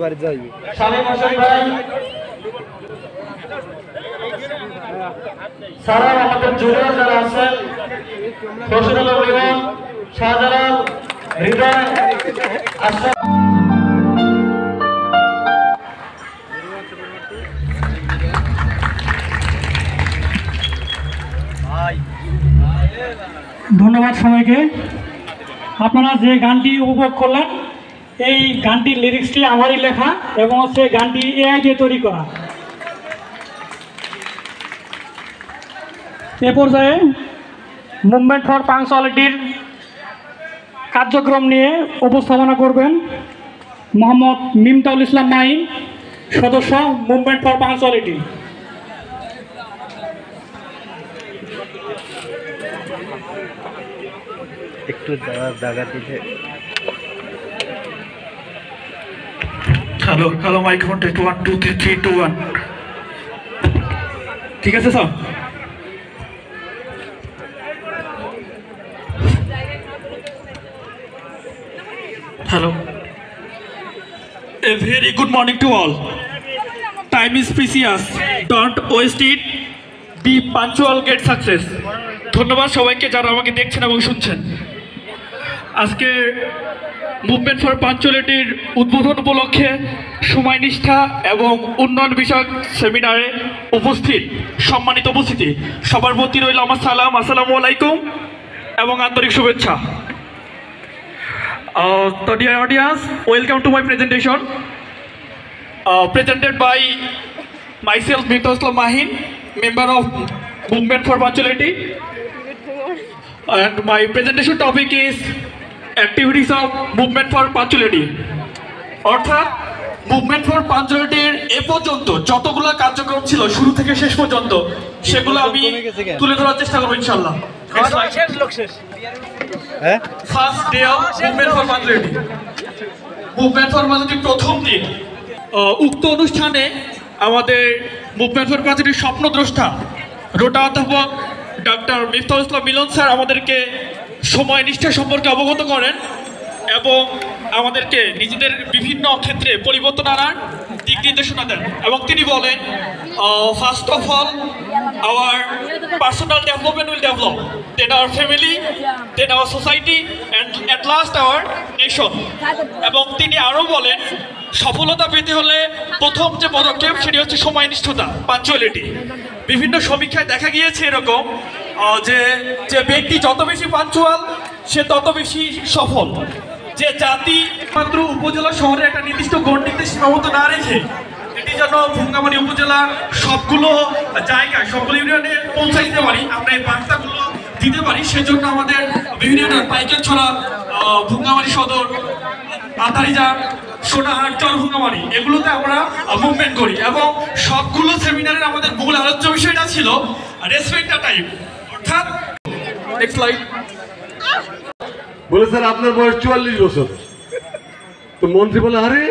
বাড়ি যাই শামীম হোসেন ভাই, সারা আমাদের জুনিয়র যারা আছেন, ফজলুল রিমন, শাহজালাল, হৃদয়, আশরাফ। ধন্যবাদ সবাইকে। আপনারা যে গানটি উপভোগ করলেন, এই গানটির লিরিক্সটি আমারই লেখা এবং সেই গানটি এআই দিয়ে তৈরি করা। এ পর্যায়ে মুভমেন্ট ফর পাংচুয়ালিটির কার্যক্রম নিয়ে উপস্থাপনা করবেন মোহাম্মদ মিমতাউল ইসলাম মাহিন, সদস্য মুভমেন্ট ফর পাংচুয়ালিটি। একটু জায়গা দিতে। Hello hello, microphone test 1 2 3 3 2 1। ঠিক আছে sir? Hello. A very good morning to all. Time is precious. Don't waste it. Be punctual, get success. ধন্যবাদ সবাইকে যারা আমাকে দেখছেন এবং শুনছেন। আজকে মুভমেন্ট ফর পাঞ্চুয়ালিটির উদ্বোধন উপলক্ষে সময়নিষ্ঠা এবং উন্নয়ন বিষয়ক সেমিনারে উপস্থিত সম্মানিত উপস্থিতি সবার প্রতি রইল আমার সালাম, আসসালামু আলাইকুম এবং আন্তরিক শুভেচ্ছা। So dear audience, welcome to my presentation, presented by myself, Miftahul Islam Mahin, member of Movement for Punctuality, and my presentation topic is activities of Movement for Punctuality. অর্থাৎ মুভমেন্ট ফর পাঞ্চুয়ালিটির এ পর্যন্ত যতগুলো কার্যক্রম ছিল শুরু থেকে শেষ পর্যন্ত সেগুলো আমি তুলে ধরার চেষ্টা করবো ইনশাআল্লাহ। First day of movement for punctuality. Movement for পাঞ্চুয়ালিটির প্রথম দিন। উক্ত অনুষ্ঠানে আমাদের মুভমেন্ট ফর পাঞ্চুয়ালিটির স্বপ্নদ্রষ্টা রোটা অধ্যাপক ডক্টর মিফতাহুল ইসলাম মিলন স্যার আমাদেরকে সময় নিষ্ঠা সম্পর্কে অবগত করেন এবং আমাদেরকে নিজেদের বিভিন্ন ক্ষেত্রে পরিবর্তন আনার দিক নির্দেশনা দেন এবং তিনি বলেন, first of all our personal development will develop, then our family, then our society and at last our nation. এবং তিনি আরও বলেন, সফলতা পেতে হলে প্রথম যে পদক্ষেপ সেটি হচ্ছে সময়নিষ্ঠতা, পাঞ্চুয়ালিটি। বিভিন্ন সমীক্ষায় দেখা গিয়েছে এরকম যে যে ব্যক্তি যত বেশি পাঞ্চুয়াল সে তত বেশি সফল। যে জাতি মাত্র উপজেলা শহরে একটা নির্দিষ্ট গণ্ডিতে সীমাবদ্ধ না রেখে এটি যেন ভুঙ্গামারী উপজেলার সবগুলো জায়গায় সবগুলো ইউনিয়নে পৌঁছে দিতে পারি, আমরা এই বার্তাগুলো দিতে পারি, সেজন্য আমাদের বিভিন্ন ইউনিয়ন পাইকেরছড়া, ভুঙ্গামারী সদর, আতারিজার, সোনাহাট, চরভুঙ্গামারী এগুলোতে আমরা মুভমেন্ট করি। এবং সবগুলো সেমিনারের আমাদের মূল আলোচ্য বিষয়টা ছিল রেসপেক্ট দ্য টাইম, অর্থাৎ নেক্সট স্লাইড। বলে স্যার আপনার বয়স 44 বছর। তো মন্ত্রী বলে, আরে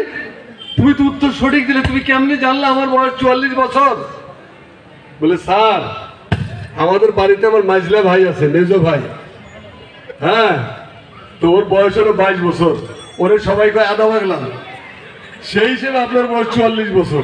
তুমি তো উত্তর সঠিক দিলে, তুমি কেমনি জানলে আমার বয়স 44 বছর? বলে স্যার আমাদের বাড়িতে আমার মাইজলা ভাই আছে, মেজো ভাই, হ্যাঁ, তো ওর বয়স হলো 22 বছর, ওরে সবাই কয় আদা বাগলা, সেই হিসেবে আপনার বয়স 44 বছর।